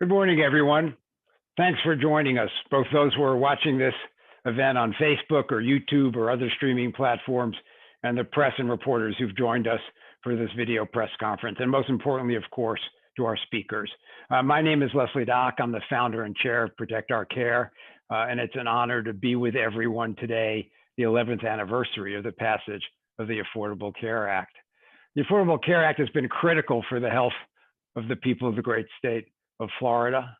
Good morning, everyone. Thanks for joining us, both those who are watching this event on Facebook or YouTube or other streaming platforms, and the press and reporters who've joined us for this video press conference, and most importantly, of course, to our speakers. My name is Leslie Dock. I'm the founder and chair of Protect Our Care, and it's an honor to be with everyone today, the 11th anniversary of the passage of the Affordable Care Act. The Affordable Care Act has been critical for the health of the people of the great state of Florida.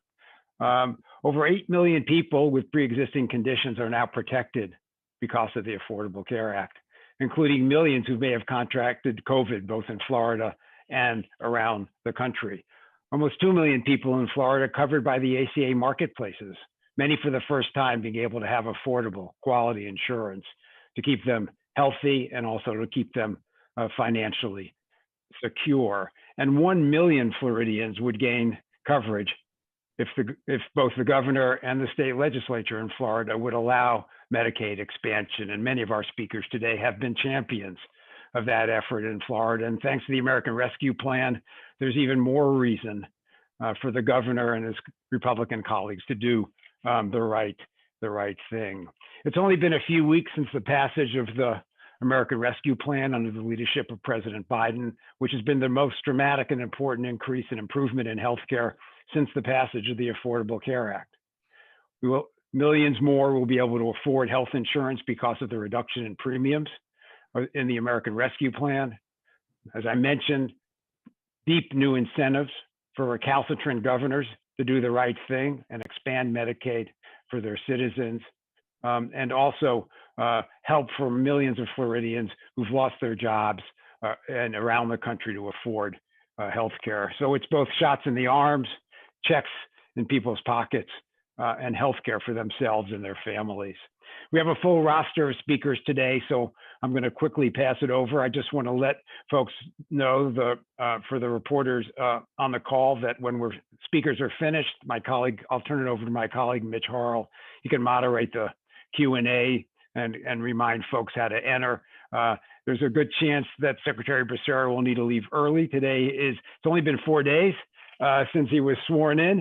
Over 8 million people with pre-existing conditions are now protected because of the Affordable Care Act, including millions who may have contracted COVID, both in Florida and around the country. Almost 2 million people in Florida covered by the ACA marketplaces, many for the first time being able to have affordable, quality insurance to keep them healthy and also to keep them financially secure. And 1 million Floridians would gain coverage if both the governor and the state legislature in Florida would allow Medicaid expansion. And many of our speakers today have been champions of that effort in Florida. And thanks to the American Rescue Plan, there's even more reason for the governor and his Republican colleagues to do the right thing. It's only been a few weeks since the passage of the American Rescue Plan under the leadership of President Biden, which has been the most dramatic and important increase and improvement in healthcare since the passage of the Affordable Care Act. Millions more will be able to afford health insurance because of the reduction in premiums in the American Rescue Plan. As I mentioned, deep new incentives for recalcitrant governors to do the right thing and expand Medicaid for their citizens, and also help for millions of Floridians who've lost their jobs and around the country to afford health care. So it's both shots in the arms, checks in people's pockets, and health care for themselves and their families. We have a full roster of speakers today, so I'm going to quickly pass it over. I just want to let folks know for the reporters on the call that when speakers are finished, I'll turn it over to my colleague, Mitch Harrell. He can moderate the Q&A and remind folks how to enter. There's a good chance that Secretary Becerra will need to leave early. It's only been 4 days since he was sworn in.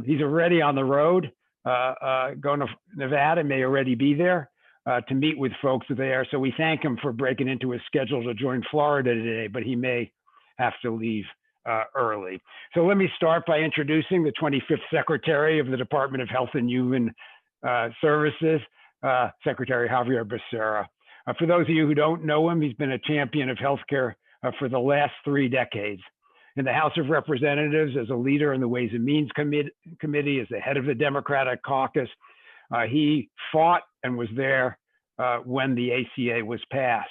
He's already on the road, going to Nevada, may already be there to meet with folks there. So we thank him for breaking into his schedule to join Florida today, but he may have to leave early. So let me start by introducing the 25th Secretary of the Department of Health and Human Services, Secretary Xavier Becerra. For those of you who don't know him, he's been a champion of healthcare for the last 3 decades. In the House of Representatives, as a leader in the Ways and Means Committee, as the head of the Democratic caucus, he fought and was there when the ACA was passed.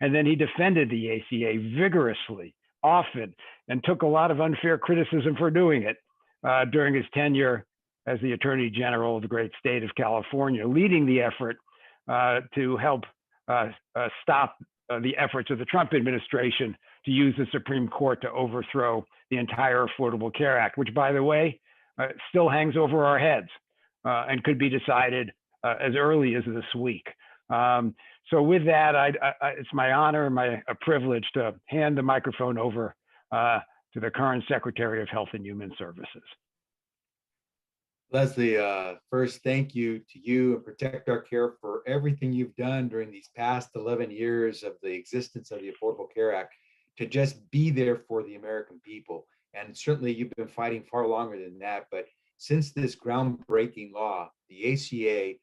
And then he defended the ACA vigorously, often, and took a lot of unfair criticism for doing it during his tenure as the Attorney General of the great state of California, leading the effort to help stop the efforts of the Trump administration to use the Supreme Court to overthrow the entire Affordable Care Act, which, by the way, still hangs over our heads and could be decided as early as this week. So with that, it's my honor and a privilege to hand the microphone over to the current Secretary of Health and Human Services. Leslie, first, thank you to you and Protect Our Care for everything you've done during these past 11 years of the existence of the Affordable Care Act to just be there for the American people. And certainly you've been fighting far longer than that. But since this groundbreaking law, the ACA,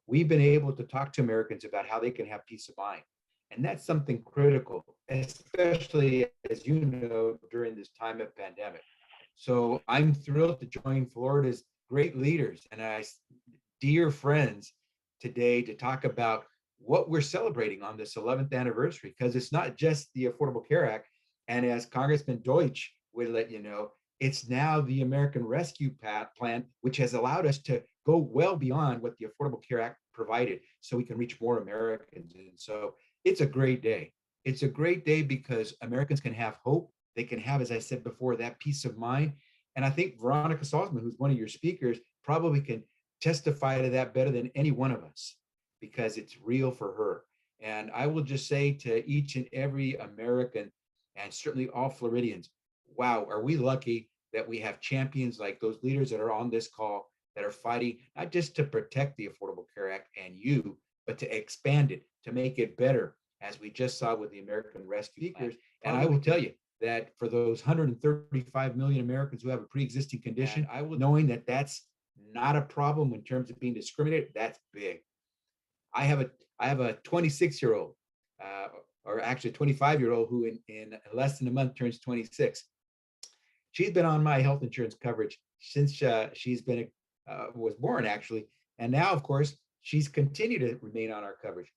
we've been able to talk to Americans about how they can have peace of mind. And that's something critical, especially, as you know, during this time of pandemic. So I'm thrilled to join Florida's great leaders and dear friends today to talk about what we're celebrating on this 11th anniversary, because it's not just the Affordable Care Act. And as Congressman Deutsch would let you know, it's now the American Rescue Plan, which has allowed us to go well beyond what the Affordable Care Act provided so we can reach more Americans. And so it's a great day. It's a great day because Americans can have hope. They can have, as I said before, that peace of mind. And I think Veronica Salzman, who's one of your speakers, probably can testify to that better than any one of us because it's real for her. And I will just say to each and every American, and certainly all Floridians, wow, are we lucky that we have champions like those leaders that are on this call that are fighting not just to protect the Affordable Care Act and you, but to expand it, to make it better, as we just saw with the American Rescue Plan. And I will tell you that for those 135 million Americans who have a pre-existing condition, knowing that that's not a problem in terms of being discriminated, that's big. I have a 26-year-old, or actually 25-year-old who in less than a month turns 26. She's been on my health insurance coverage since she's been was born, actually, and now, of course, she's continued to remain on our coverage.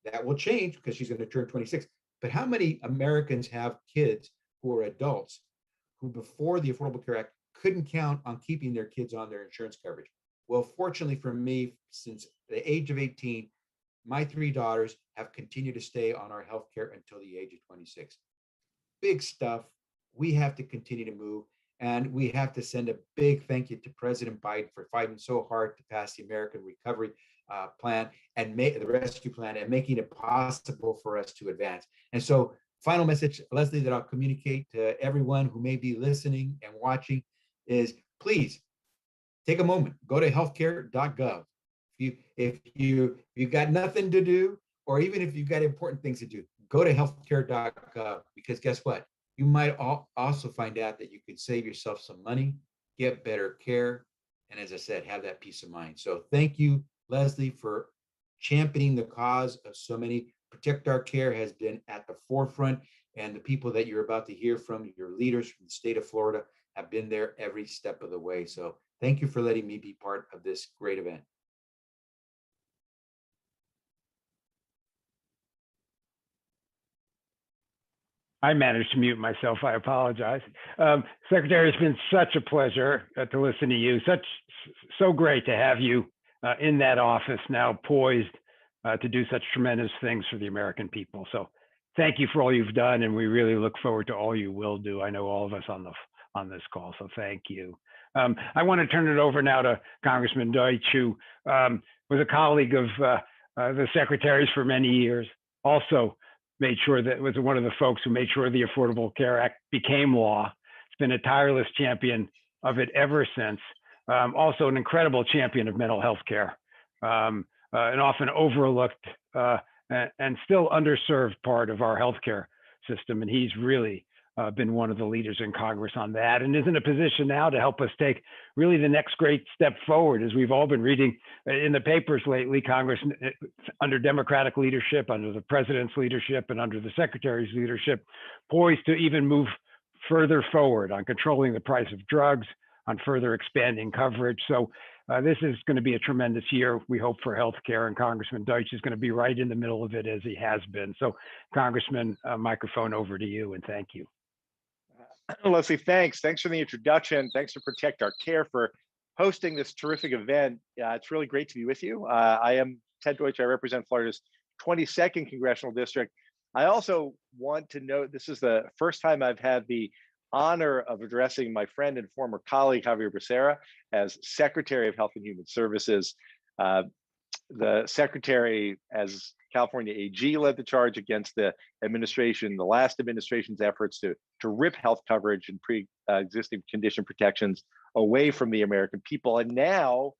That will change because she's going to turn 26. But how many Americans have kids who are adults who, before the Affordable Care Act, couldn't count on keeping their kids on their insurance coverage? Well, fortunately for me, since the age of 18, my 3 daughters have continued to stay on our health care until the age of 26. Big stuff. We have to continue to move. And we have to send a big thank you to President Biden for fighting so hard to pass the American Recovery Plan and make the Rescue Plan and making it possible for us to advance. And so, final message, Leslie, that I'll communicate to everyone who may be listening and watching is, please take a moment, go to healthcare.gov. If you've got nothing to do, or even if you've got important things to do, go to healthcare.gov, because guess what? You might also find out that you could save yourself some money, get better care, and as I said, have that peace of mind. So thank you, Leslie, for championing the cause of so many. Protect Our Care has been at the forefront, and the people that you're about to hear from, your leaders from the state of Florida, have been there every step of the way. So thank you for letting me be part of this great event. I managed to mute myself. I apologize. Secretary, it's been such a pleasure to listen to you. So great to have you in that office now, poised to do such tremendous things for the American people. So thank you for all you've done, and we really look forward to all you will do. I know all of us on this call, so thank you. I want to turn it over now to Congressman Deutsch, who was a colleague of the Secretary's for many years, also made sure that was one of the folks who made sure the Affordable Care Act became law. It's been a tireless champion of it ever since. Also an incredible champion of mental health care, an often overlooked and still underserved part of our healthcare system. And he's really been one of the leaders in Congress on that, and is in a position now to help us take really the next great step forward. As we've all been reading in the papers lately, Congress, under Democratic leadership, under the president's leadership, and under the secretary's leadership, poised to even move further forward on controlling the price of drugs, on further expanding coverage. So this is going to be a tremendous year, we hope, for healthcare, and Congressman Deutsch is going to be right in the middle of it, as he has been. So, Congressman, microphone over to you, and thank you. Leslie, thanks. Thanks for the introduction. Thanks to Protect Our Care for hosting this terrific event. It's really great to be with you. I am Ted Deutsch. I represent Florida's 22nd Congressional District. I also want to note this is the first time I've had the honor of addressing my friend and former colleague, Xavier Becerra, as Secretary of Health and Human Services. The Secretary, as California AG, led the charge against the last administration's efforts to rip health coverage and pre-existing condition protections away from the American people. And now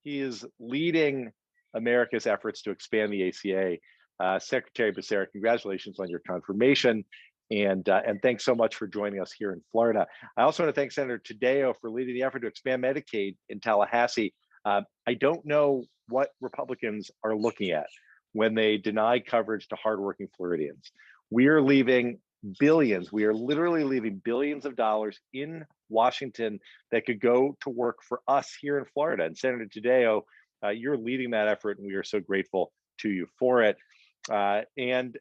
he is leading America's efforts to expand the ACA. Secretary Becerra, congratulations on your confirmation. And thanks so much for joining us here in Florida. I also want to thank Senator Taddeo for leading the effort to expand Medicaid in Tallahassee. I don't know what Republicans are looking at when they deny coverage to hardworking Floridians. We are leaving billions, we are literally leaving billions of dollars in Washington that could go to work for us here in Florida. And Senator Taddeo, you're leading that effort, and we are so grateful to you for it. And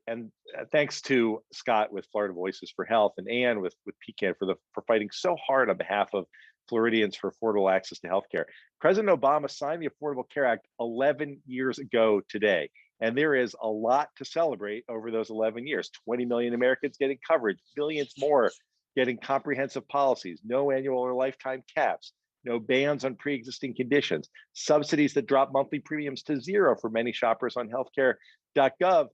thanks to Scott with Florida Voices for Health, and Ann with PCAN for fighting so hard on behalf of Floridians for affordable access to healthcare. President Obama signed the Affordable Care Act 11 years ago today, and there is a lot to celebrate over those 11 years. 20 million Americans getting coverage, billions more getting comprehensive policies, no annual or lifetime caps, no bans on pre-existing conditions, subsidies that drop monthly premiums to zero for many shoppers on healthcare.gov.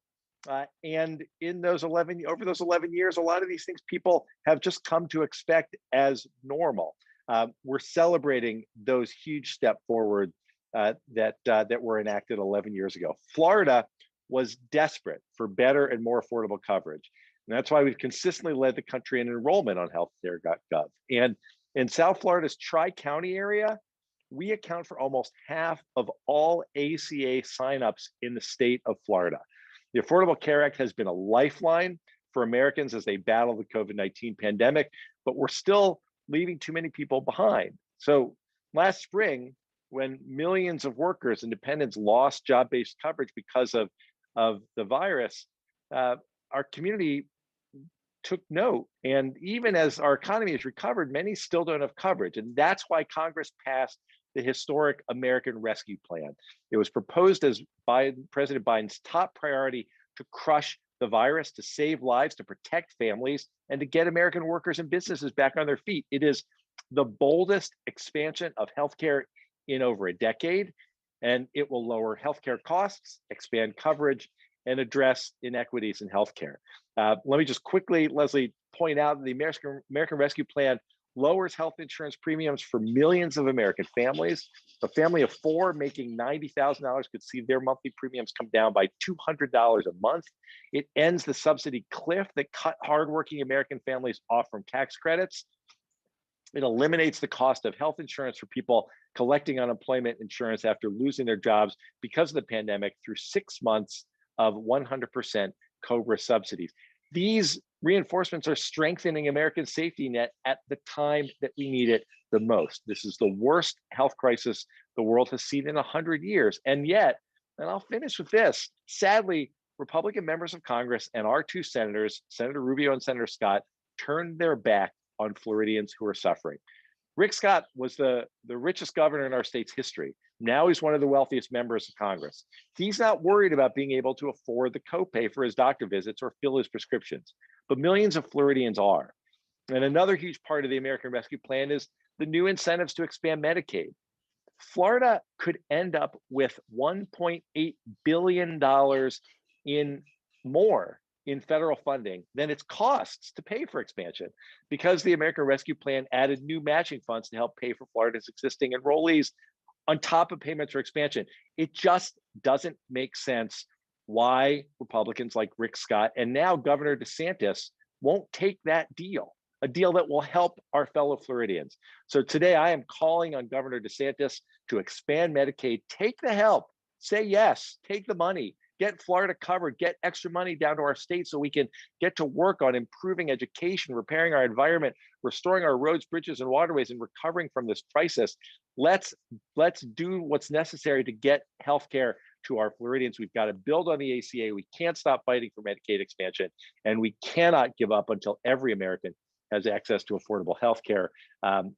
And in those over those 11 years, a lot of these things people have just come to expect as normal. We're celebrating those huge step forward that were enacted 11 years ago. Florida was desperate for better and more affordable coverage. And that's why we've consistently led the country in enrollment on healthcare.gov. And in South Florida's Tri-County area, we account for almost half of all ACA signups in the state of Florida. The Affordable Care Act has been a lifeline for Americans as they battle the COVID-19 pandemic, but we're still leaving too many people behind. So last spring, when millions of workers and dependents lost job-based coverage because of the virus, our community took note. And even as our economy has recovered, many still don't have coverage. And that's why Congress passed the historic American Rescue Plan. It was proposed as President Biden's top priority to crush the virus, to save lives, to protect families, and to get American workers and businesses back on their feet. It is the boldest expansion of healthcare in over a decade, and it will lower healthcare costs, expand coverage, and address inequities in healthcare. Let me just quickly, Leslie, point out that the American Rescue Plan lowers health insurance premiums for millions of American families. A family of four making $90,000 could see their monthly premiums come down by $200 a month. It ends the subsidy cliff that cut hardworking American families off from tax credits. It eliminates the cost of health insurance for people collecting unemployment insurance after losing their jobs because of the pandemic through 6 months of 100% COBRA subsidies. These reinforcements are strengthening America's safety net at the time that we need it the most. This is the worst health crisis the world has seen in 100 years. And yet, and I'll finish with this, sadly, Republican members of Congress and our two senators, Senator Rubio and Senator Scott, turned their back on Floridians who are suffering. Rick Scott was the richest governor in our state's history. Now he's one of the wealthiest members of Congress. He's not worried about being able to afford the copay for his doctor visits or fill his prescriptions, but millions of Floridians are. And another huge part of the American Rescue Plan is the new incentives to expand Medicaid. Florida could end up with $1.8 billion in more in federal funding than its costs to pay for expansion, because the American Rescue Plan added new matching funds to help pay for Florida's existing enrollees on top of payments for expansion. It just doesn't make sense why Republicans like Rick Scott and now Governor DeSantis won't take that deal, a deal that will help our fellow Floridians. So today I am calling on Governor DeSantis to expand Medicaid, take the help, say yes, take the money, get Florida covered, get extra money down to our state so we can get to work on improving education, repairing our environment, restoring our roads, bridges, and waterways, and recovering from this crisis. Let's do what's necessary to get healthcare to our Floridians. We've got to build on the ACA. We can't stop fighting for Medicaid expansion, and we cannot give up until every American has access to affordable healthcare.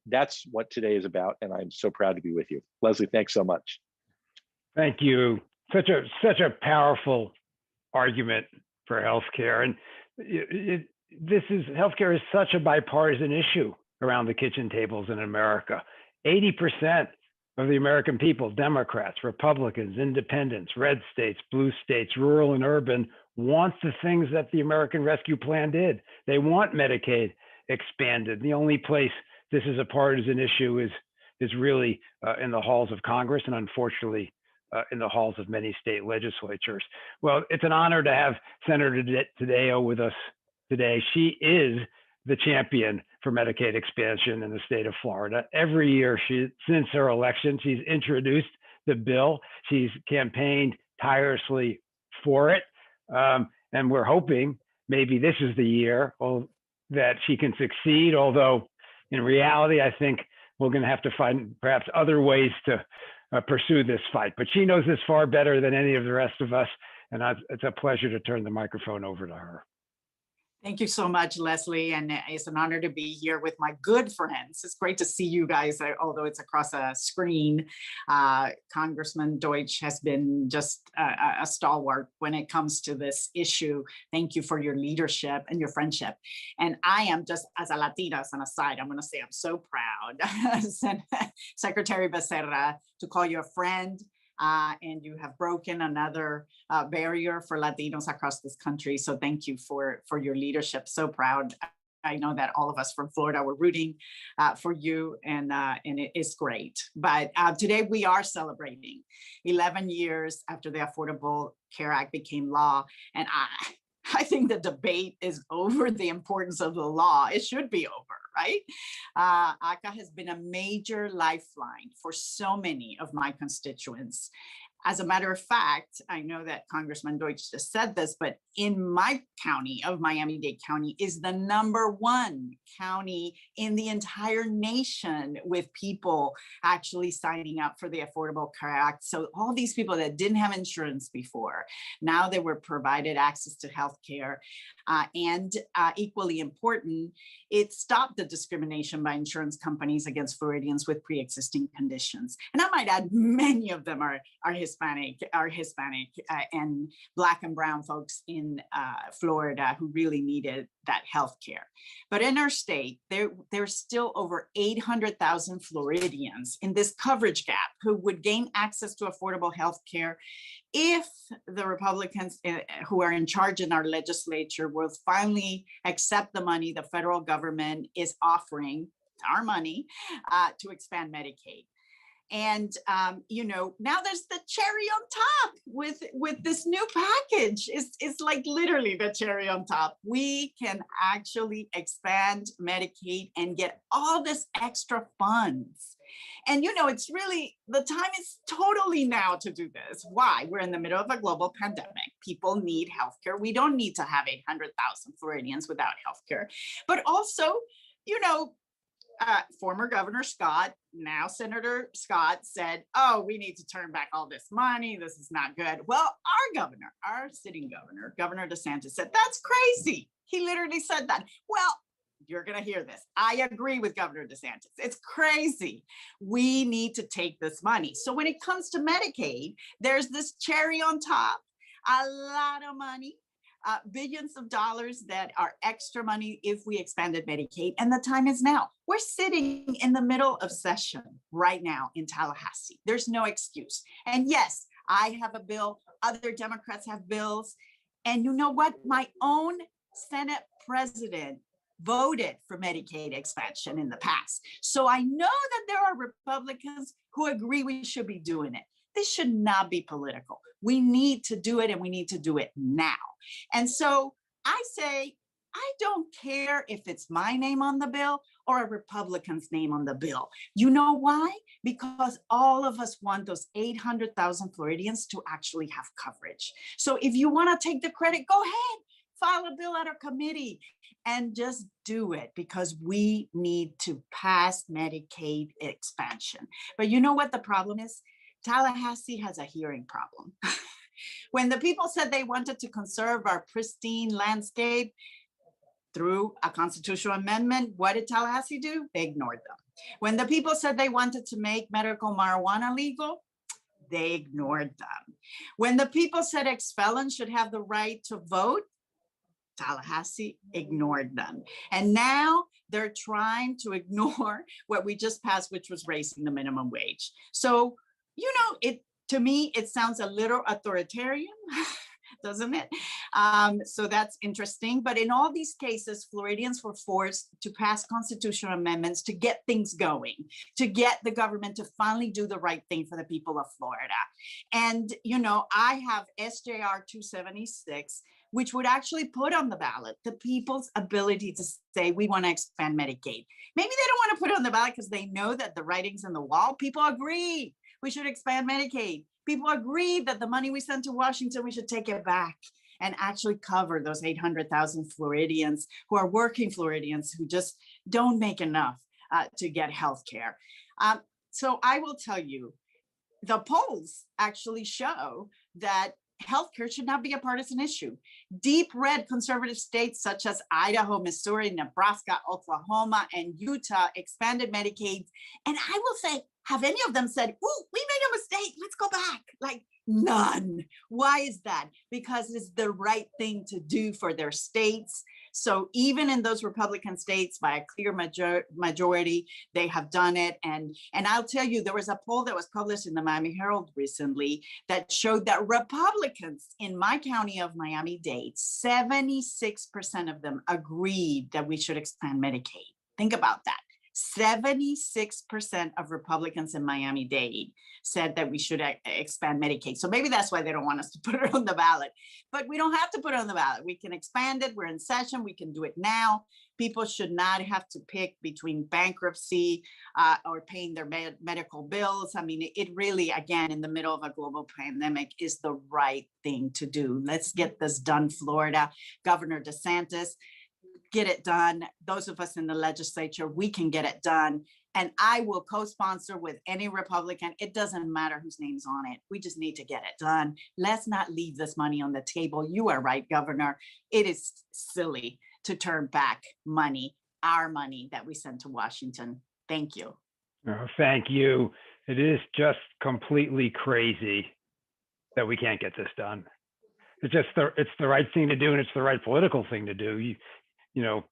That's what today is about, and I'm so proud to be with you. Leslie, thanks so much. Thank you. Such a powerful argument for healthcare, and healthcare is such a bipartisan issue around the kitchen tables in America. 80% of the American people, Democrats, Republicans, independents, red states, blue states, rural and urban, want the things that the American Rescue Plan did. They want Medicaid expanded. The only place this is a partisan issue is really in the halls of Congress, and unfortunately in the halls of many state legislatures. Well, it's an honor to have Senator Taddeo with us today. She is the champion for Medicaid expansion in the state of Florida. Every year since her election, she's introduced the bill. She's campaigned tirelessly for it. And we're hoping maybe this is the year that she can succeed. Although in reality, I think we're going to have to find perhaps other ways to pursue this fight. But she knows this far better than any of the rest of us. And it's a pleasure to turn the microphone over to her. Thank you so much, Leslie. And it's an honor to be here with my good friends. It's great to see you guys, although it's across a screen. Congressman Deutsch has been just a stalwart when it comes to this issue. Thank you for your leadership and your friendship. And I am just, as a Latina, as an aside, I'm going to say I'm so proud, Secretary Becerra, to call you a friend. and you have broken another barrier for Latinos across this country. So thank you for your leadership. So proud. I know that all of us from Florida were rooting for you, and it is great. But today we are celebrating 11 years after the Affordable Care Act became law. And I think the debate is over the importance of the law. It should be over, right? ACA has been a major lifeline for so many of my constituents. As a matter of fact, I know that Congressman Deutsch just said this, but in my county of Miami-Dade County is the #1 county in the entire nation with people actually signing up for the Affordable Care Act. So all these people that didn't have insurance before, now they were provided access to health care. And equally important, it stopped the discrimination by insurance companies against Floridians with pre-existing conditions. And I might add, many of them are Hispanic and Black and brown folks in Florida who really needed that health care. But in our state, there's still over 800,000 Floridians in this coverage gap who would gain access to affordable health care if the Republicans who are in charge in our legislature will finally accept the money the federal government is offering, our money, to expand Medicaid. And now there's the cherry on top with this new package. It's like literally the cherry on top. We can actually expand Medicaid and get all this extra funds. And it's really, the time is totally now to do this. Why? We're in the middle of a global pandemic. People need healthcare. We don't need to have 800,000 Floridians without healthcare. But also, former Governor Scott, now Senator Scott, said, oh, we need to turn back all this money. This is not good. Well, our sitting governor, Governor DeSantis, said, that's crazy. He literally said that. Well, you're going to hear this. I agree with Governor DeSantis. It's crazy. We need to take this money. So when it comes to Medicaid, there's this cherry on top, a lot of money. Billions of dollars that are extra money if we expanded Medicaid, and the time is now. We're sitting in the middle of session right now in Tallahassee. There's no excuse. And yes, I have a bill, other Democrats have bills, and you know what? My own Senate president voted for Medicaid expansion in the past. So I know that there are Republicans who agree we should be doing it. This should not be political. We need to do it, and we need to do it now. And so I say, I don't care if it's my name on the bill or a Republican's name on the bill. You know why? Because all of us want those 800,000 Floridians to actually have coverage. So if you want to take the credit, go ahead, file a bill at our committee and just do it, because we need to pass Medicaid expansion. But you know what the problem is? Tallahassee has a hearing problem. When the people said they wanted to conserve our pristine landscape through a constitutional amendment, what did Tallahassee do? They ignored them. When the people said they wanted to make medical marijuana legal, they ignored them. When the people said ex-felons should have the right to vote, Tallahassee ignored them. And now they're trying to ignore what we just passed, which was raising the minimum wage. So, to me, it sounds a little authoritarian, doesn't it? So that's interesting. But in all these cases, Floridians were forced to pass constitutional amendments to get things going, to get the government to finally do the right thing for the people of Florida. And, I have SJR 276, which would actually put on the ballot the people's ability to say, we want to expand Medicaid. Maybe they don't want to put it on the ballot because they know that the writing's on the wall. People agree we should expand Medicaid. People agree that the money we sent to Washington, we should take it back and actually cover those 800,000 Floridians who are working Floridians who just don't make enough to get health care. So I will tell you, the polls actually show that healthcare should not be a partisan issue. Deep red conservative states such as Idaho, Missouri, Nebraska, Oklahoma, and Utah expanded Medicaid. And I will say, have any of them said, ooh, we made a mistake, let's go back? Like, none. Why is that? Because it's the right thing to do for their states, So even in those Republican states, by a clear majority, they have done it. And I'll tell you, there was a poll that was published in the Miami Herald recently that showed that Republicans in my county of Miami-Dade, 76% of them agreed that we should expand Medicaid. Think about that. 76% of Republicans in Miami-Dade said that we should expand Medicaid. So maybe that's why they don't want us to put it on the ballot. But we don't have to put it on the ballot. We can expand it. We're in session. We can do it now. People should not have to pick between bankruptcy or paying their medical bills. I mean, it really, again, in the middle of a global pandemic, is the right thing to do. Let's get this done, Florida. Governor DeSantis, get it done. Those of us in the legislature, we can get it done. And I will co-sponsor with any Republican. It doesn't matter whose name's on it. We just need to get it done. Let's not leave this money on the table. You are right, Governor. It is silly to turn back money, our money that we send to Washington. Thank you. Oh, thank you. It is just completely crazy that we can't get this done. It's the right thing to do, and it's the right political thing to do. You know,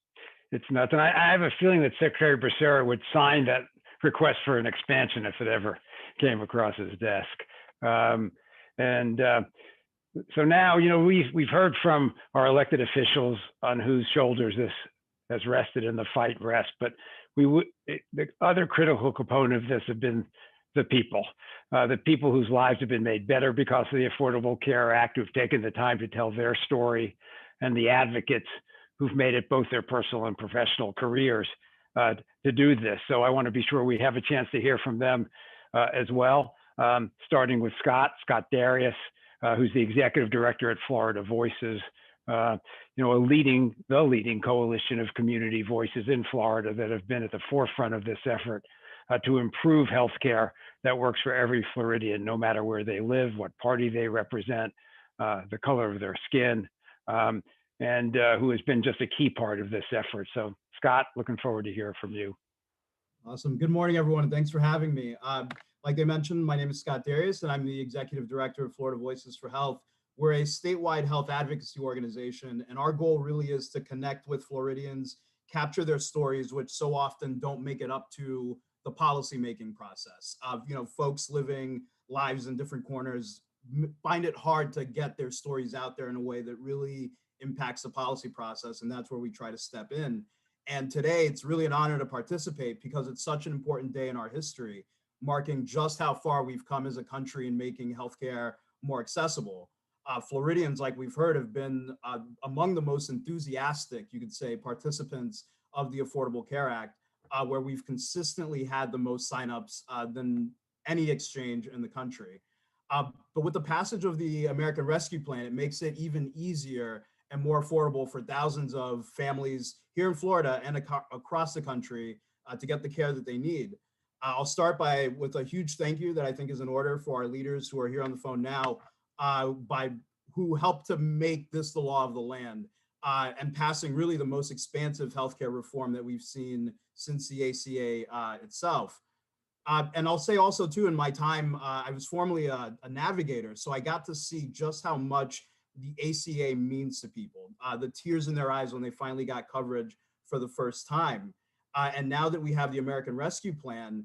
it's nothing. I have a feeling that Secretary Becerra would sign that request for an expansion if it ever came across his desk. So now, you know, we've heard from our elected officials on whose shoulders this has rested in the fight rest, but the other critical component of this have been the people whose lives have been made better because of the Affordable Care Act, who've taken the time to tell their story, and the advocates who've made it both their personal and professional careers to do this. So I want to be sure we have a chance to hear from them as well, starting with Scott Darius, who's the executive director at Florida Voices, the leading coalition of community voices in Florida that have been at the forefront of this effort to improve healthcare that works for every Floridian, no matter where they live, what party they represent, the color of their skin, and who has been just a key part of this effort. So Scott, looking forward to hear from you. Awesome. Good morning, everyone, and thanks for having me. Like they mentioned, my name is Scott Darius, and I'm the executive director of Florida Voices for Health. We're a statewide health advocacy organization, and our goal really is to connect with Floridians, capture their stories, which so often don't make it up to the policymaking process. Folks living lives in different corners find it hard to get their stories out there in a way that really impacts the policy process, and that's where we try to step in. And today, it's really an honor to participate because it's such an important day in our history, marking just how far we've come as a country in making healthcare more accessible. Floridians, like we've heard, have been among the most enthusiastic, you could say, participants of the Affordable Care Act, where we've consistently had the most signups than any exchange in the country. But with the passage of the American Rescue Plan, it makes it even easier and more affordable for thousands of families here in Florida and across the country to get the care that they need. I'll start with a huge thank you that I think is in order for our leaders who are here on the phone now, who helped to make this the law of the land and passing really the most expansive healthcare reform that we've seen since the ACA itself. And I'll say also too, in my time, I was formerly a navigator, so I got to see just how much the ACA means to people, the tears in their eyes when they finally got coverage for the first time. And now that we have the American Rescue Plan,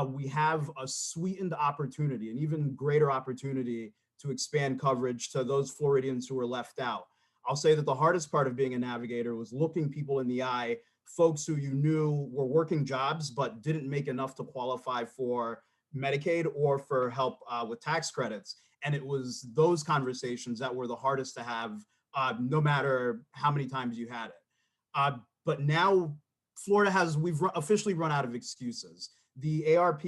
we have a sweetened opportunity, an even greater opportunity to expand coverage to those Floridians who were left out. I'll say that the hardest part of being a navigator was looking people in the eye, folks who you knew were working jobs but didn't make enough to qualify for Medicaid or for help with tax credits. And it was those conversations that were the hardest to have, no matter how many times you had it. But now Florida we've officially run out of excuses. The ARP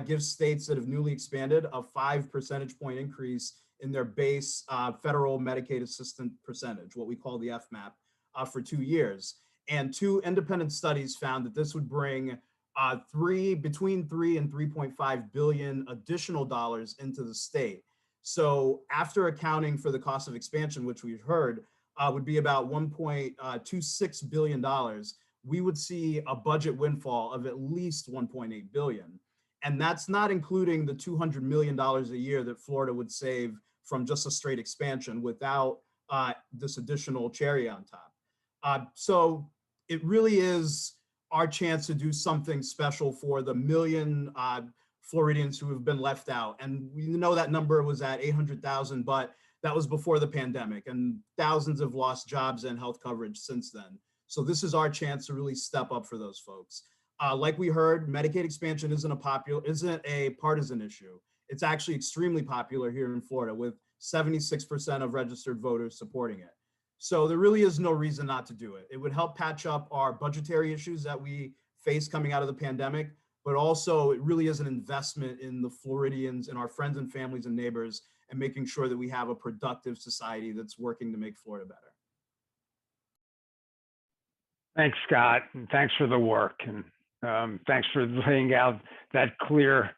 gives states that have newly expanded a 5 percentage point increase in their base federal Medicaid assistance percentage, what we call the FMAP, for 2 years. And 2 independent studies found that this would bring between 3 and 3.5 billion additional dollars into the state. So after accounting for the cost of expansion, which we've heard would be about $1.26 billion, we would see a budget windfall of at least $1.8 billion. And that's not including the $200 million a year that Florida would save from just a straight expansion without this additional cherry on top. So it really is our chance to do something special for the million Floridians who have been left out. And we know that number was at 800,000, but that was before the pandemic, and thousands have lost jobs and health coverage since then. So this is our chance to really step up for those folks. Like we heard, Medicaid expansion isn't a partisan issue. It's actually extremely popular here in Florida, with 76% of registered voters supporting it. So there really is no reason not to do it. It would help patch up our budgetary issues that we face coming out of the pandemic, but also it really is an investment in the Floridians and our friends and families and neighbors, and making sure that we have a productive society that's working to make Florida better. Thanks, Scott, and thanks for the work, and thanks for laying out that clear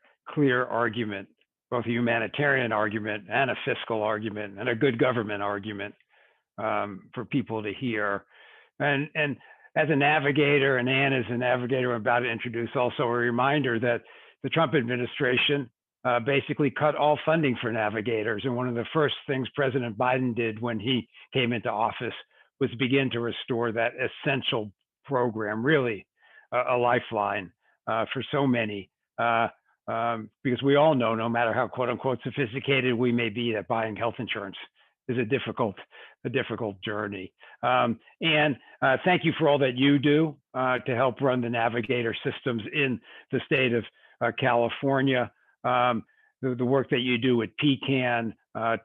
argument, both a humanitarian argument and a fiscal argument and a good government argument for people to hear. And as a navigator, and Ann is a navigator I'm about to introduce, also a reminder that the Trump administration basically cut all funding for navigators. And one of the first things President Biden did when he came into office was begin to restore that essential program, really a lifeline for so many. Because we all know, no matter how quote unquote sophisticated we may be, that buying health insurance is a difficult journey. And thank you for all that you do to help run the navigator systems in the state of California. The work that you do with PCAN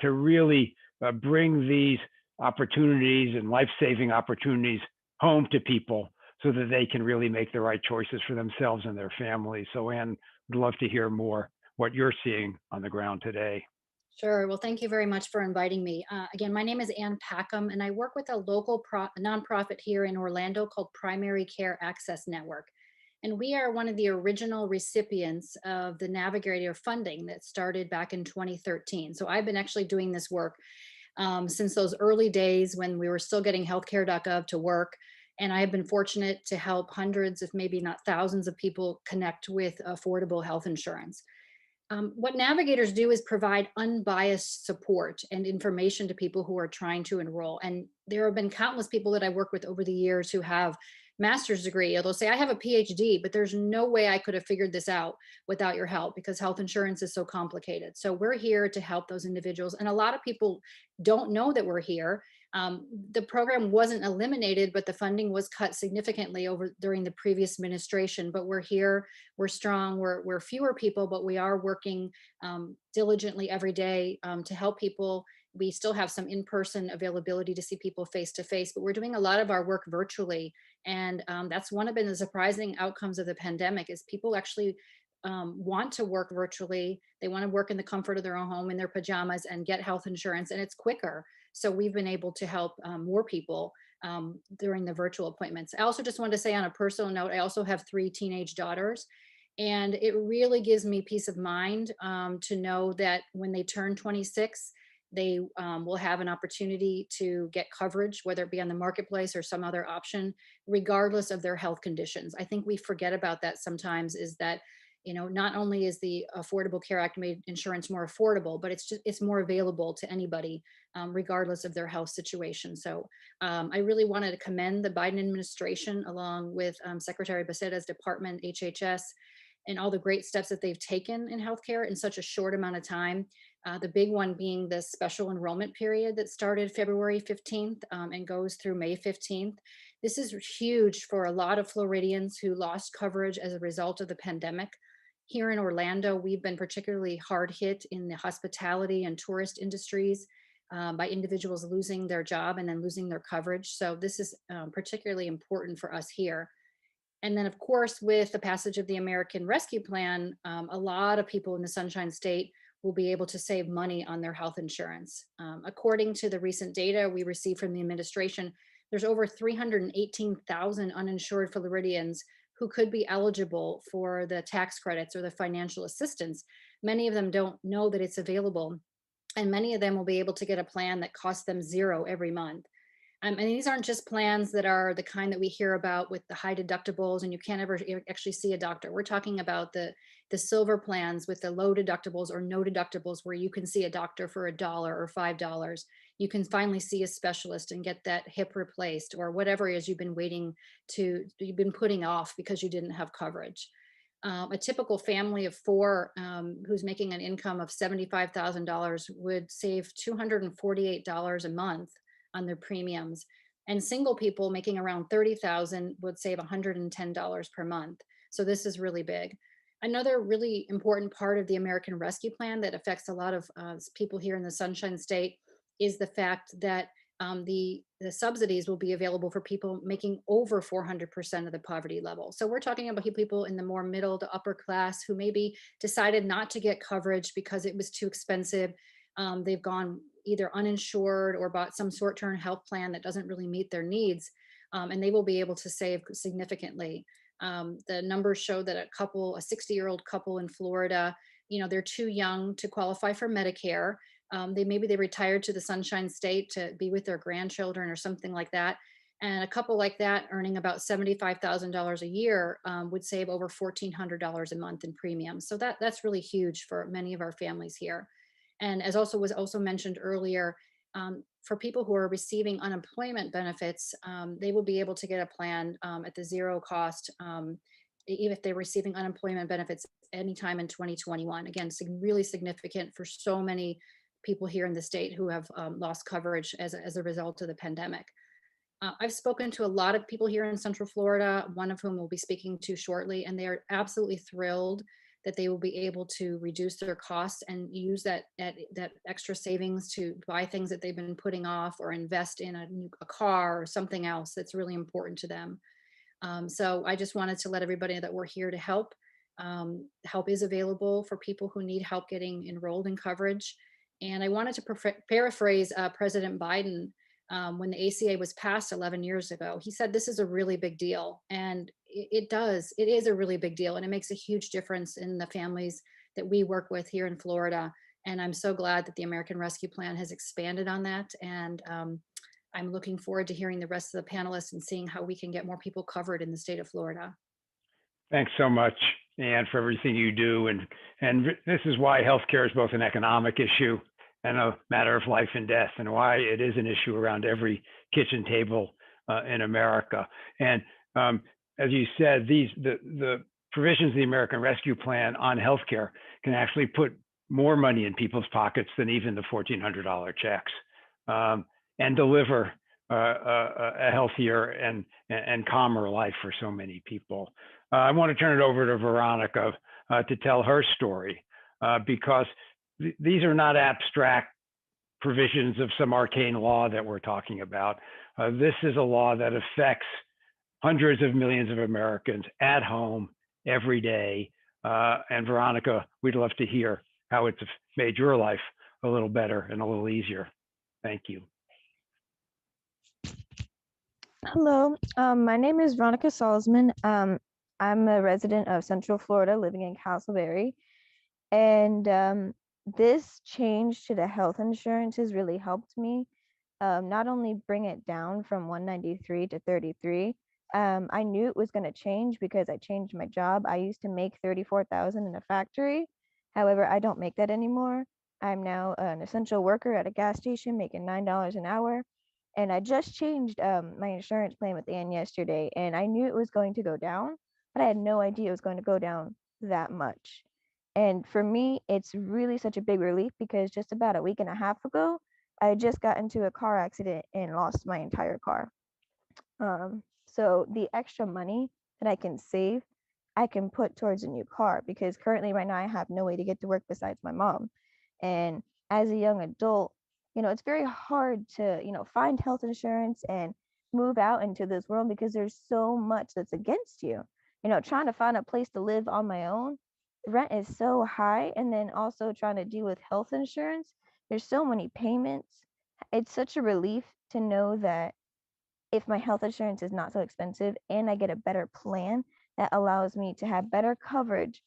to really bring these opportunities and life-saving opportunities home to people so that they can really make the right choices for themselves and their families. So Ann, would love to hear more what you're seeing on the ground today. Sure. Well, thank you very much for inviting me. Again, my name is Ann Packham, and I work with a local nonprofit here in Orlando called Primary Care Access Network. And we are one of the original recipients of the Navigator funding that started back in 2013. So I've been actually doing this work since those early days when we were still getting healthcare.gov to work. And I have been fortunate to help hundreds, if maybe not thousands of people connect with affordable health insurance. What navigators do is provide unbiased support and information to people who are trying to enroll. And there have been countless people that I work with over the years who have master's degree. They'll say, I have a PhD, but there's no way I could have figured this out without your help because health insurance is so complicated. So we're here to help those individuals. And a lot of people don't know that we're here. The program wasn't eliminated, but the funding was cut significantly during the previous administration. But we're here, we're strong, we're fewer people, but we are working diligently every day to help people. We still have some in-person availability to see people face to face, but we're doing a lot of our work virtually. And that's one of the surprising outcomes of the pandemic is people actually want to work virtually. They want to work in the comfort of their own home in their pajamas and get health insurance, and it's quicker. So we've been able to help more people during the virtual appointments. I also just wanted to say on a personal note, I also have 3 teenage daughters, and it really gives me peace of mind to know that when they turn 26, they will have an opportunity to get coverage, whether it be on the marketplace or some other option, regardless of their health conditions. I think we forget about that sometimes, is that, you know, not only is the Affordable Care Act made insurance more affordable, but it's more available to anybody, regardless of their health situation. So I really wanted to commend the Biden administration along with Secretary Becerra's department, HHS, and all the great steps that they've taken in healthcare in such a short amount of time. The big one being the special enrollment period that started February 15th and goes through May 15th. This is huge for a lot of Floridians who lost coverage as a result of the pandemic. Here in Orlando, we've been particularly hard hit in the hospitality and tourist industries by individuals losing their job and then losing their coverage. So this is particularly important for us here. And then, of course, with the passage of the American Rescue Plan, a lot of people in the Sunshine State will be able to save money on their health insurance. According to the recent data we received from the administration, there's over 318,000 uninsured Floridians who could be eligible for the tax credits or the financial assistance. Many of them don't know that it's available, and many of them will be able to get a plan that costs them $0 every month. And these aren't just plans that are the kind that we hear about with the high deductibles and you can't ever actually see a doctor. We're talking about the silver plans with the low deductibles or no deductibles where you can see a doctor for $1 or $5. you can finally see a specialist and get that hip replaced or whatever it is you've been putting off because you didn't have coverage. A typical family of four who's making an income of $75,000 would save $248 a month on their premiums. And single people making around 30,000 would save $110 per month. So this is really big. Another really important part of the American Rescue Plan that affects a lot of people here in the Sunshine State is the fact that the subsidies will be available for people making over 400% of the poverty level. So we're talking about people in the more middle to upper class who maybe decided not to get coverage because it was too expensive. They've gone either uninsured or bought some short-term health plan that doesn't really meet their needs, and they will be able to save significantly. The numbers show that a 60-year-old couple in Florida, they're too young to qualify for Medicare. Maybe they retired to the Sunshine State to be with their grandchildren or something like that. And a couple like that earning about $75,000 a year would save over $1,400 a month in premiums. So that's really huge for many of our families here. And as was also mentioned earlier, for people who are receiving unemployment benefits, they will be able to get a plan at the zero cost, even if they're receiving unemployment benefits anytime in 2021. Again, really significant for so many people here in the state who have lost coverage as a result of the pandemic. I've spoken to a lot of people here in Central Florida, one of whom we'll be speaking to shortly, and they are absolutely thrilled that they will be able to reduce their costs and use that extra savings to buy things that they've been putting off or invest in a car or something else that's really important to them. So I just wanted to let everybody know that we're here to help. Help is available for people who need help getting enrolled in coverage. And I wanted to paraphrase President Biden when the ACA was passed 11 years ago. He said, this is a really big deal. And it is a really big deal. And it makes a huge difference in the families that we work with here in Florida. And I'm so glad that the American Rescue Plan has expanded on that. And I'm looking forward to hearing the rest of the panelists and seeing how we can get more people covered in the state of Florida. Thanks so much, Ann, for everything you do. And this is why healthcare is both an economic issue and a matter of life and death, and why it is an issue around every kitchen table in America. And as you said, the provisions of the American Rescue Plan on healthcare can actually put more money in people's pockets than even the $1,400 checks, and deliver a healthier and calmer life for so many people. I want to turn it over to Veronica to tell her story, because these are not abstract provisions of some arcane law that we're talking about. This is a law that affects hundreds of millions of Americans at home every day. And Veronica, we'd love to hear how it's made your life a little better and a little easier. Thank you. Hello, my name is Veronica Salzman. I'm a resident of Central Florida living in Castleberry. And this change to the health insurance has really helped me not only bring it down from 193 to 33. I knew it was going to change because I changed my job. I used to make 34,000 in a factory. However, I don't make that anymore. I'm now an essential worker at a gas station making $9 an hour. And I just changed my insurance plan with Ann yesterday, and I knew it was going to go down, but I had no idea it was going to go down that much. And for me, it's really such a big relief because just about a week and a half ago, I just got into a car accident and lost my entire car. So the extra money that I can save, I can put towards a new car, because currently right now I have no way to get to work besides my mom. And as a young adult, it's very hard to, find health insurance and move out into this world because there's so much that's against you. Trying to find a place to live on my own, rent is so high. And then also trying to deal with health insurance, there's so many payments. It's such a relief to know that if my health insurance is not so expensive and I get a better plan that allows me to have better coverage,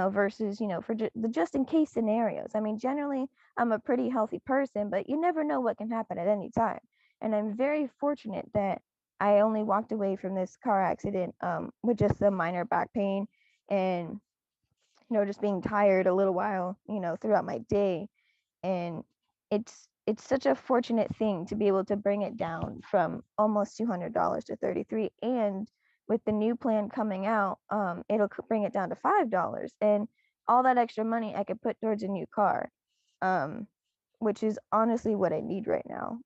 versus, for the just in case scenarios. I mean, generally, I'm a pretty healthy person, but you never know what can happen at any time. And I'm very fortunate that I only walked away from this car accident with just a minor back pain and, just being tired a little while, throughout my day. And it's it's such a fortunate thing to be able to bring it down from almost $200 to 33. And with the new plan coming out, it'll bring it down to $5. And all that extra money I could put towards a new car, which is honestly what I need right now.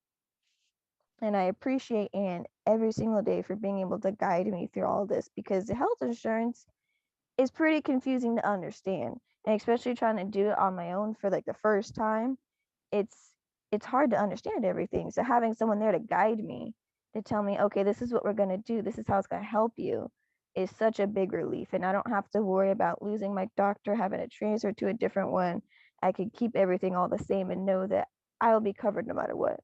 And I appreciate Ann every single day for being able to guide me through all this, because the health insurance is pretty confusing to understand. And especially trying to do it on my own for like the first time, it's hard to understand everything. So having someone there to guide me, to tell me, okay, this is what we're going to do, this is how it's going to help you, is such a big relief. And I don't have to worry about losing my doctor, having to transfer to a different one. I could keep everything all the same and know that I'll be covered no matter what.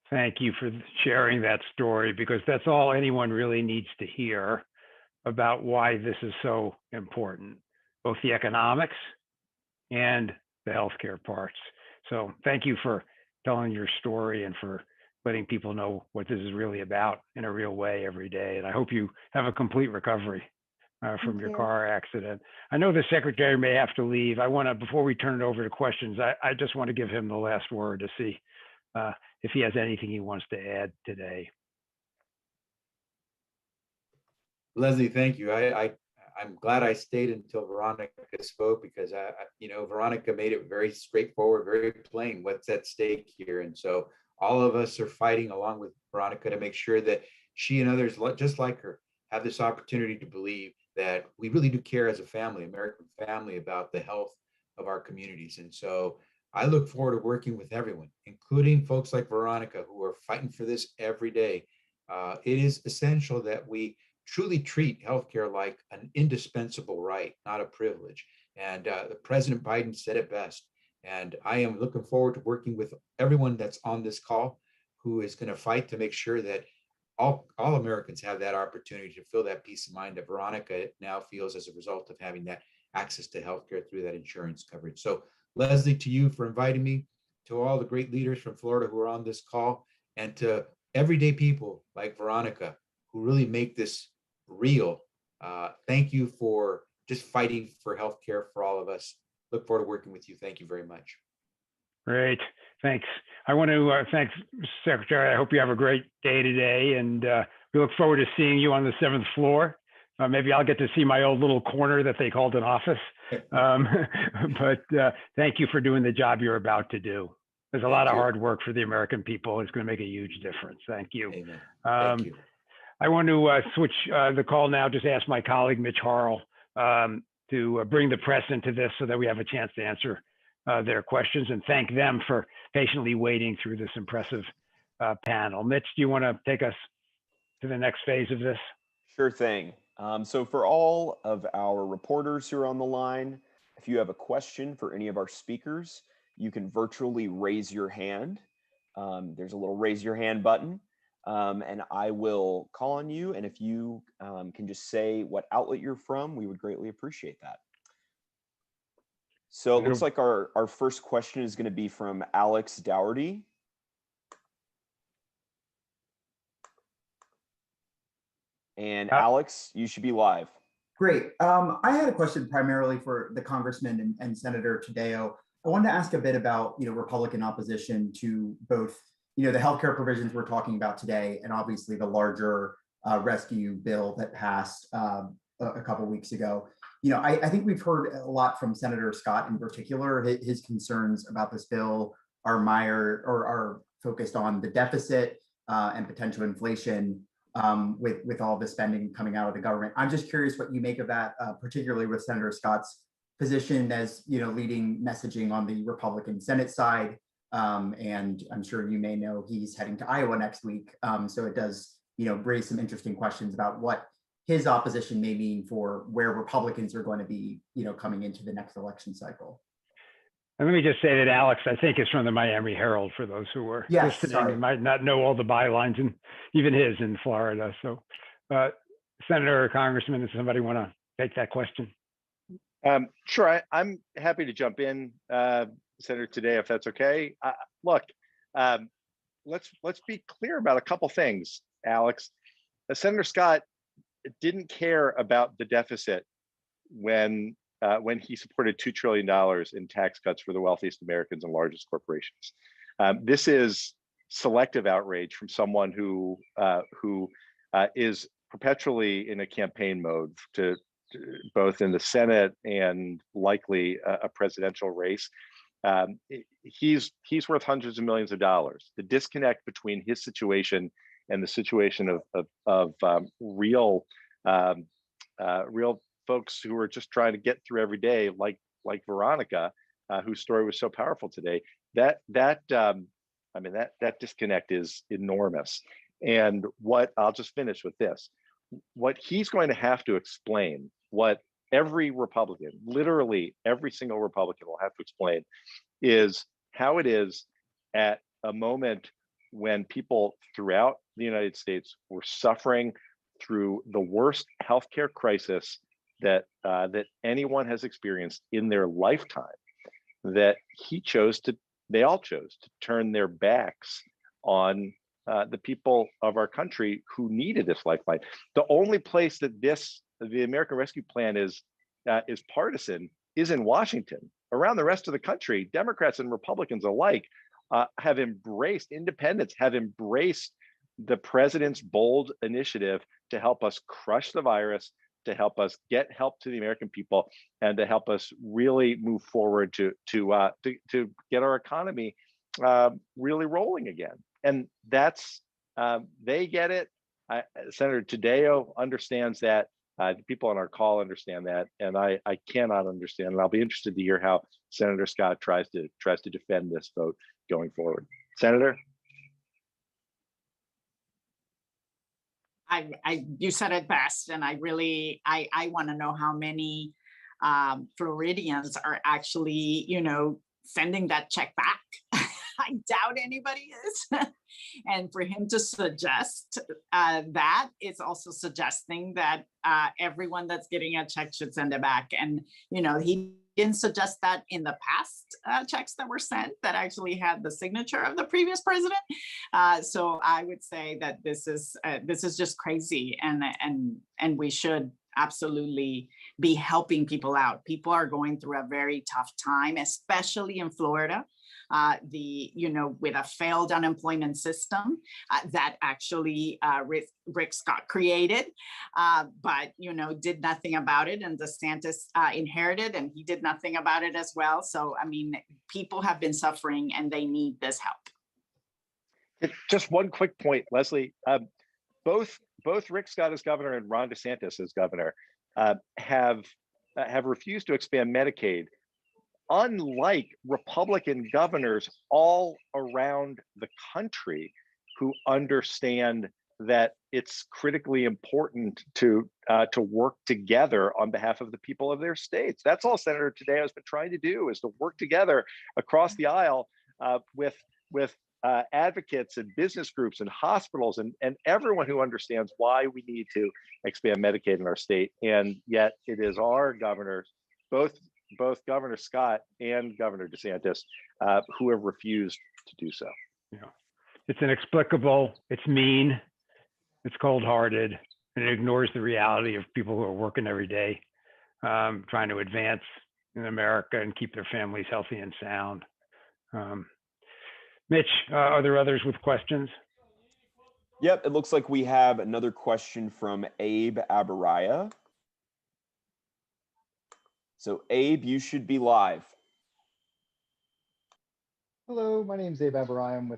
Thank you for sharing that story, because that's all anyone really needs to hear about why this is so important, both the economics and the healthcare parts. So thank you for telling your story and for letting people know what this is really about in a real way every day. And I hope you have a complete recovery from Thank your you. car accident. I know the secretary may have to leave. I want to, before we turn it over to questions, I just want to give him the last word to see if he has anything he wants to add today. Leslie, thank you. I'm glad I stayed until Veronica spoke, because Veronica made it very straightforward, very plain what's at stake here. And so all of us are fighting along with Veronica to make sure that she and others just like her have this opportunity to believe that we really do care as a family, American family, about the health of our communities. And so I look forward to working with everyone, including folks like Veronica, who are fighting for this every day. It is essential that we truly treat healthcare like an indispensable right, not a privilege. And President Biden said it best. And I am looking forward to working with everyone that's on this call, who is going to fight to make sure that all Americans have that opportunity to feel that peace of mind that Veronica now feels as a result of having that access to healthcare through that insurance coverage. So Leslie, to you for inviting me, to all the great leaders from Florida who are on this call, and to everyday people like Veronica who really make this real. Thank you for just fighting for healthcare for all of us. Look forward to working with you. Thank you very much. Great, thanks. I want to thank Secretary. I hope you have a great day today, and we look forward to seeing you on the 7th floor. Maybe I'll get to see my old little corner that they called an office. But thank you for doing the job you're about to do. There's a lot of hard work for the American people. It's going to make a huge difference. Thank you. Amen. Thank you. I want to switch the call now, just ask my colleague, Mitch Harrell, to bring the press into this so that we have a chance to answer their questions, and thank them for patiently waiting through this impressive panel. Mitch, do you want to take us to the next phase of this? Sure thing. So for all of our reporters who are on the line, if you have a question for any of our speakers, you can virtually raise your hand. There's a little raise your hand button, and I will call on you. And if you can just say what outlet you're from, we would greatly appreciate that. So it looks like our first question is going to be from Alex Dougherty. And Alex, you should be live. Great. I had a question primarily for the Congressman and Senator Tadeo. I wanted to ask a bit about, Republican opposition to both, the healthcare provisions we're talking about today, and obviously the larger rescue bill that passed a couple of weeks ago. I think we've heard a lot from Senator Scott in particular. His concerns about this bill are focused on the deficit and potential inflation with all the spending coming out of the government. I'm just curious what you make of that, particularly with Senator Scott's position as leading messaging on the Republican Senate side. And I'm sure you may know he's heading to Iowa next week. So it does raise some interesting questions about what his opposition may mean for where Republicans are going to be coming into the next election cycle. And let me just say that Alex, I think, is from the Miami Herald, for those who were listening and might not know all the bylines, and even his in Florida. So Senator or Congressman, does somebody want to take that question? Sure, I'm happy to jump in, Senator, today, if that's okay. Look, let's be clear about a couple things, Alex. Senator Scott didn't care about the deficit when when he supported $2 trillion in tax cuts for the wealthiest Americans and largest corporations. This is selective outrage from someone who is perpetually in a campaign mode to both in the Senate and likely a presidential race. He's worth hundreds of millions of dollars. The disconnect between his situation and the situation of real folks who are just trying to get through every day, like Veronica, whose story was so powerful today. That disconnect is enormous. And I'll just finish with this. What he's going to have to explain, what every Republican, literally every single Republican will have to explain, is how it is at a moment when people throughout the United States were suffering through the worst healthcare crisis that anyone has experienced in their lifetime, that they all chose to turn their backs on the people of our country who needed this lifeline. The only place that the American Rescue Plan is partisan is in Washington. Around the rest of the country, Democrats and Republicans alike have embraced, independents have embraced the president's bold initiative to help us crush the virus, to help us get help to the American people, and to help us really move forward to get our economy really rolling again. And that's they get it. Senator Tadeo understands that. The people on our call understand that, and I cannot understand. And I'll be interested to hear how Senator Scott tries to defend this vote going forward. Senator. You said it best, and I want to know how many Floridians are actually, sending that check back. I doubt anybody is. And for him to suggest that, it's also suggesting that everyone that's getting a check should send it back. And, he didn't suggest that in the past checks that were sent that actually had the signature of the previous president. So I would say that this is just crazy, and we should absolutely be helping people out. People are going through a very tough time, especially in Florida. With a failed unemployment system that actually Rick Scott created, but, did nothing about it, and DeSantis inherited, and he did nothing about it as well. So, people have been suffering and they need this help. Just one quick point, Leslie. Both Rick Scott as governor and Ron DeSantis as governor have refused to expand Medicaid, unlike Republican governors all around the country who understand that it's critically important to work together on behalf of the people of their states. That's all Senator Tadeo has been trying to do, is to work together across the aisle with advocates and business groups and hospitals and everyone who understands why we need to expand Medicaid in our state. And yet it is our governors, both Governor Scott and Governor DeSantis, who have refused to do so. Yeah, it's inexplicable, it's mean, it's cold-hearted, and it ignores the reality of people who are working every day, trying to advance in America and keep their families healthy and sound. Mitch, are there others with questions? Yep, it looks like we have another question from Abe Abaraya. So Abe, you should be live. Hello, my name is Abe Abaraya.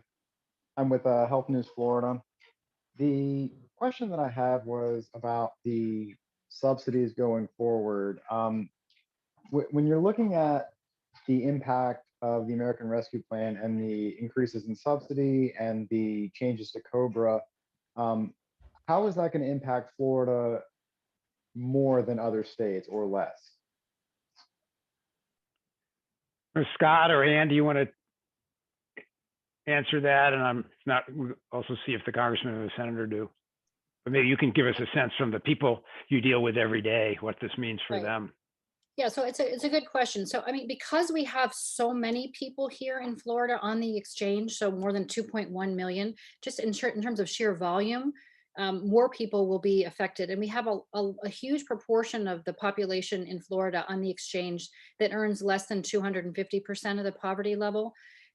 I'm with Health News Florida. The question that I had was about the subsidies going forward. When you're looking at the impact of the American Rescue Plan and the increases in subsidy and the changes to COBRA, how is that going to impact Florida more than other states or less? Or Scott or Ann, do you want to answer that? And we'll also see if the congressman and the senator do. But maybe you can give us a sense from the people you deal with every day, what this means for them. Yeah, so it's a good question. So, because we have so many people here in Florida on the exchange, so more than 2.1 million, just in terms of sheer volume, more people will be affected. And we have a huge proportion of the population in Florida on the exchange that earns less than 250% of the poverty level.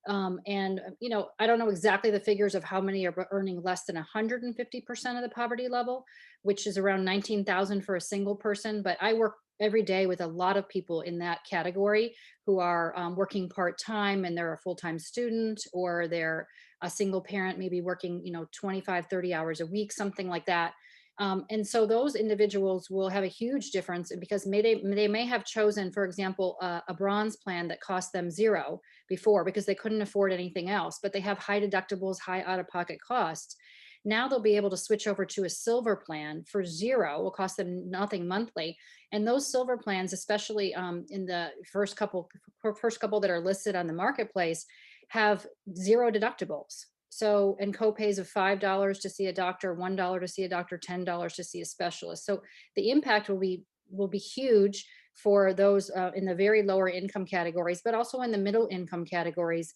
I don't know exactly the figures of how many are earning less than 150% of the poverty level, which is around 19,000 for a single person. But I work every day with a lot of people in that category who are working part-time, and they're a full-time student, or they're a single parent, maybe working, 25, 30 hours a week, something like that. And so those individuals will have a huge difference because they may have chosen, for example, a bronze plan that cost them zero before because they couldn't afford anything else, but they have high deductibles, high out-of-pocket costs. Now they'll be able to switch over to a silver plan for zero, will cost them nothing monthly. And those silver plans, especially in the first couple that are listed on the marketplace, have zero deductibles. So, and copays of $5 to see a doctor, $1 to see a doctor, $10 to see a specialist. So the impact will be huge for those in the very lower income categories, but also in the middle income categories.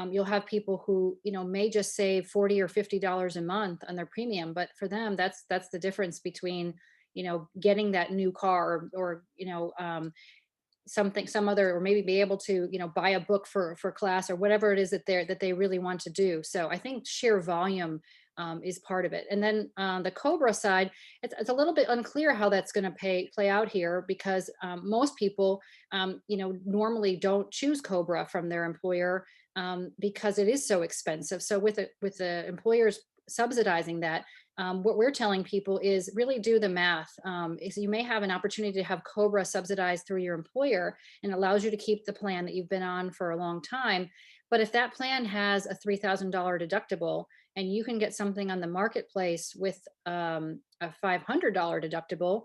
You'll have people who may just save $40 or $50 a month on their premium, but for them, that's the difference between getting that new car or some other, or maybe be able to buy a book for class or whatever it is that they really want to do. So I think sheer volume is part of it. And then the COBRA side, it's a little bit unclear how that's going to play out here because most people normally don't choose COBRA from their employer because it is so expensive. So with the employers subsidizing that, what we're telling people is really do the math. Is you may have an opportunity to have COBRA subsidized through your employer and allows you to keep the plan that you've been on for a long time. But if that plan has a $3,000 deductible and you can get something on the marketplace with a $500 deductible,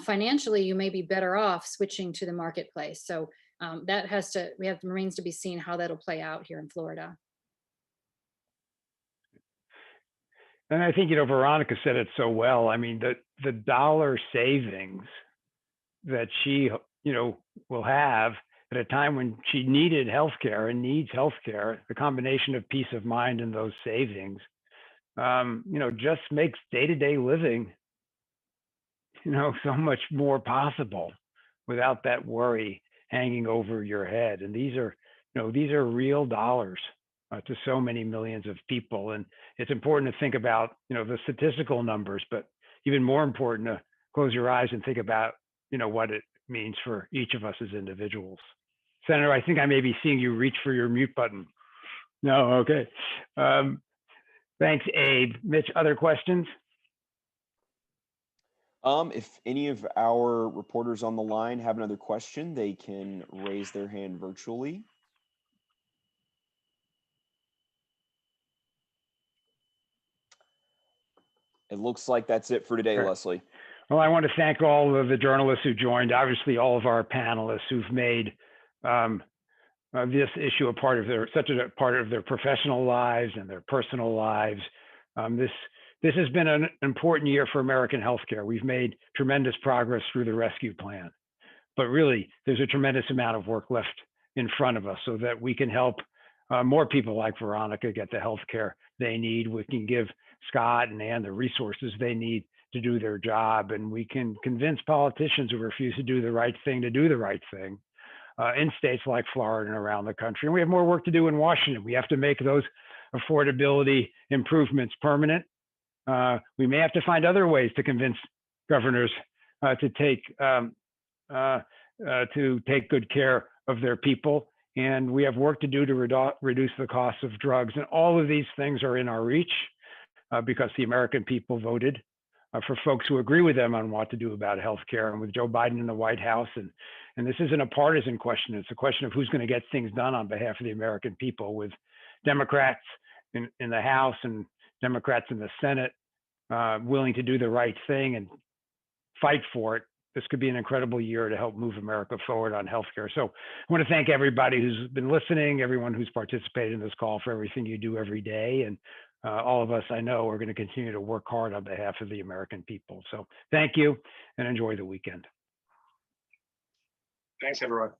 financially, you may be better off switching to the marketplace. So we have remains to be seen how that'll play out here in Florida. And I think, Veronica said it so well. I mean, the dollar savings that she, will have at a time when she needed healthcare and needs healthcare, the combination of peace of mind and those savings, just makes day-to-day living, so much more possible without that worry hanging over your head. And these are real dollars to so many millions of people. And it's important to think about, the statistical numbers, but even more important to close your eyes and think about, what it means for each of us as individuals. Senator, I think I may be seeing you reach for your mute button. No, okay. Thanks, Abe. Mitch, other questions? If any of our reporters on the line have another question, they can raise their hand virtually. It looks like that's it for today, Sure. Leslie. Well, I want to thank all of the journalists who joined, obviously all of our panelists who've made this issue such a part of their professional lives and their personal lives. This has been an important year for American healthcare. We've made tremendous progress through the rescue plan, but really there's a tremendous amount of work left in front of us so that we can help more people like Veronica get the healthcare they need. We can give Scott and Ann the resources they need to do their job, and we can convince politicians who refuse to do the right thing to do the right thing in states like Florida and around the country. And we have more work to do in Washington. We have to make those affordability improvements permanent. We may have to find other ways to convince governors to take good care of their people. And we have work to do to reduce the cost of drugs. And all of these things are in our reach because the American people voted for folks who agree with them on what to do about healthcare. And with Joe Biden in the White House, and this isn't a partisan question, it's a question of who's going to get things done on behalf of the American people, with Democrats in the House and Democrats in the Senate willing to do the right thing and fight for it. This could be an incredible year to help move America forward on healthcare. So I want to thank everybody who's been listening, everyone who's participated in this call for everything you do every day. And all of us, I know, are going to continue to work hard on behalf of the American people. So thank you and enjoy the weekend. Thanks, everyone.